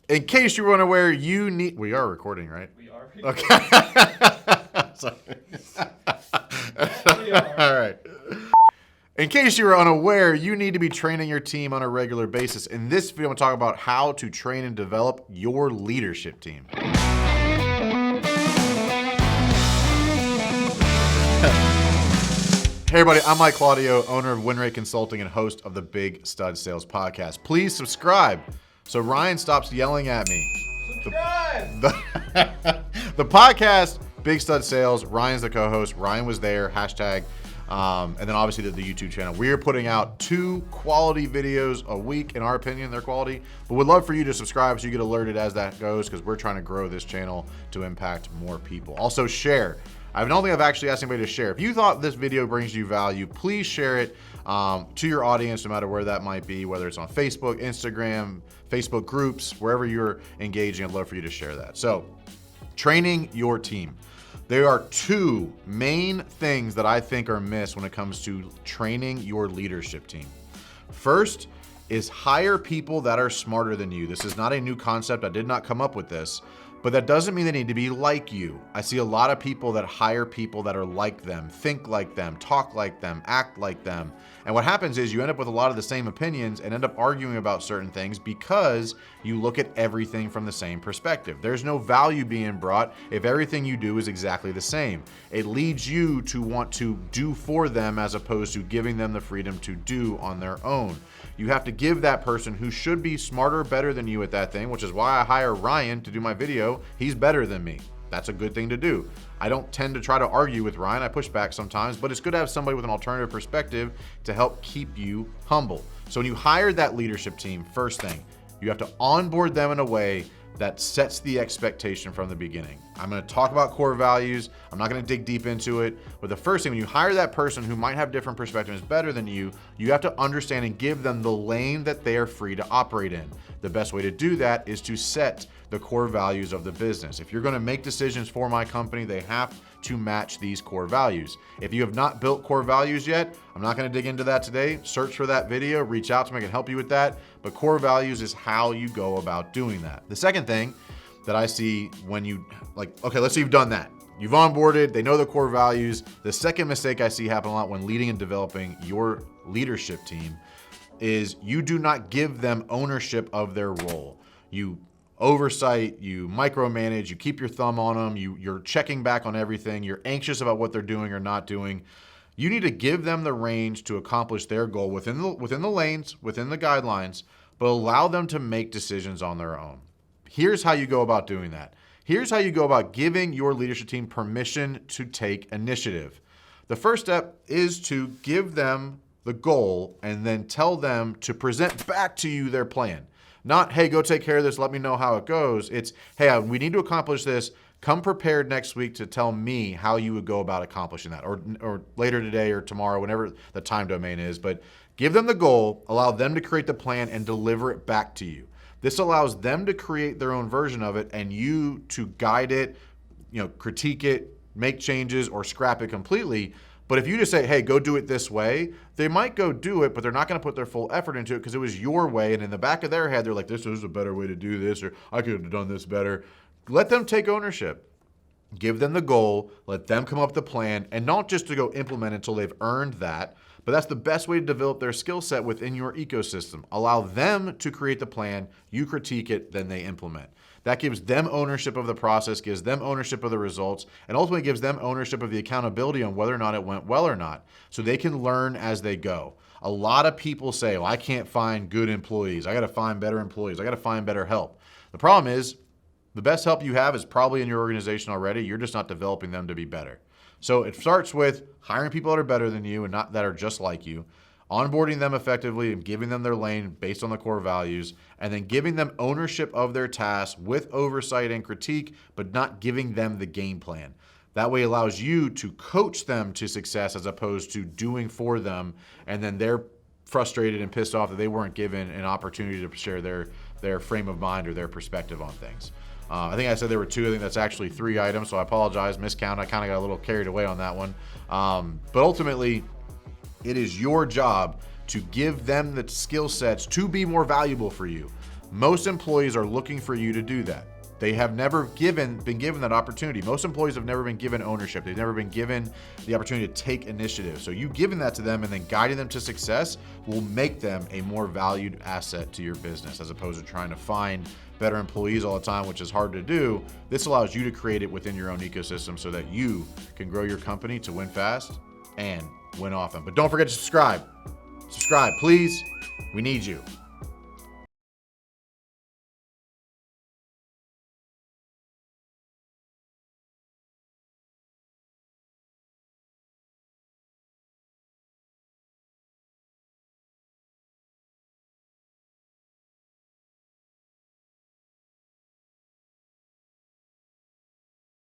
In case you were unaware, we are recording, right? We are. Okay. Sorry. We are. All right. In case you were unaware, you need to be training your team on a regular basis. In this video, I'm going to talk about how to train and develop your leadership team. Hey everybody, I'm Mike Claudio, owner of WinRate Consulting and host of the Big Stud Sales Podcast. Please subscribe so Ryan stops yelling at me. Subscribe! The podcast, Big Stud Sales, Ryan's the co-host. Ryan was there, hashtag. And then obviously the YouTube channel. We are putting out 2 quality videos a week. In our opinion, they're quality. But we'd love for you to subscribe so you get alerted as that goes, because we're trying to grow this channel to impact more people. Also share. I don't think I've actually asked anybody to share. If you thought this video brings you value, please share it to your audience, no matter where that might be, whether it's on Facebook, Instagram, Facebook groups, wherever you're engaging. I'd love for you to share that. So, training your team. There are 2 main things that I think are missed when it comes to training your leadership team. First is hire people that are smarter than you. This is not a new concept. I did not come up with this. But that doesn't mean they need to be like you. I see a lot of people that hire people that are like them, think like them, talk like them, act like them. And what happens is you end up with a lot of the same opinions and end up arguing about certain things because you look at everything from the same perspective. There's no value being brought if everything you do is exactly the same. It leads you to want to do for them as opposed to giving them the freedom to do on their own. You have to give that person who should be smarter, better than you at that thing, which is why I hire Ryan to do my video. He's better than me. That's a good thing to do. I don't tend to try to argue with Ryan. I push back sometimes, but it's good to have somebody with an alternative perspective to help keep you humble. So when you hire that leadership team, first thing, you have to onboard them in a way that sets the expectation from the beginning. I'm going to talk about core values. I'm not going to dig deep into it. But the first thing, when you hire that person who might have different perspectives better than you, you have to understand and give them the lane that they are free to operate in. The best way to do that is to set the core values of the business. If you're going to make decisions for my company, they have to match these core values. If you have not built core values yet, I'm not going to dig into that today. Search for that video, reach out to me, I can help you with that. But core values is how you go about doing that. The second thing that I see when you, okay, let's say you've done that. You've onboarded, they know the core values. The second mistake I see happen a lot when leading and developing your leadership team is you do not give them ownership of their role. You oversight, you micromanage, you keep your thumb on them, you're checking back on everything, you're anxious about what they're doing or not doing. You need to give them the range to accomplish their goal within the lanes, within the guidelines, but allow them to make decisions on their own. Here's how you go about doing that. Here's how you go about giving your leadership team permission to take initiative. The first step is to give them the goal and then tell them to present back to you their plan. Not, hey, go take care of this, let me know how it goes. It's, hey, we need to accomplish this. Come prepared next week to tell me how you would go about accomplishing that, or later today or tomorrow, whenever the time domain is. But give them the goal, allow them to create the plan and deliver it back to you. This allows them to create their own version of it and you to guide it, critique it, make changes, or scrap it completely. But if you just say, hey, go do it this way, they might go do it, but they're not going to put their full effort into it because it was your way. And in the back of their head, they're like, this is a better way to do this, or I could have done this better. Let them take ownership. Give them the goal, let them come up with the plan, and not just to go implement until they've earned that, but that's the best way to develop their skill set within your ecosystem. Allow them to create the plan, you critique it, then they implement. That gives them ownership of the process, gives them ownership of the results, and ultimately gives them ownership of the accountability on whether or not it went well or not, so they can learn as they go. A lot of people say, well, I can't find good employees. I got to find better employees. I got to find better help. The problem is, the best help you have is probably in your organization already. You're just not developing them to be better. So it starts with hiring people that are better than you and not that are just like you, onboarding them effectively and giving them their lane based on the core values, and then giving them ownership of their tasks with oversight and critique, but not giving them the game plan. That way allows you to coach them to success as opposed to doing for them, and then they're frustrated and pissed off that they weren't given an opportunity to share their frame of mind or their perspective on things. I think I said there were 2. I think that's actually 3 items, so I apologize, miscount. I kind of got a little carried away on that one. But ultimately, it is your job to give them the skill sets to be more valuable for you. Most employees are looking for you to do that. They have never been given that opportunity. Most employees have never been given ownership. They've never been given the opportunity to take initiative. So you giving that to them and then guiding them to success will make them a more valued asset to your business, as opposed to trying to find better employees all the time, which is hard to do. This allows you to create it within your own ecosystem so that you can grow your company to win fast and win often. But don't forget to subscribe. Subscribe, please. We need you.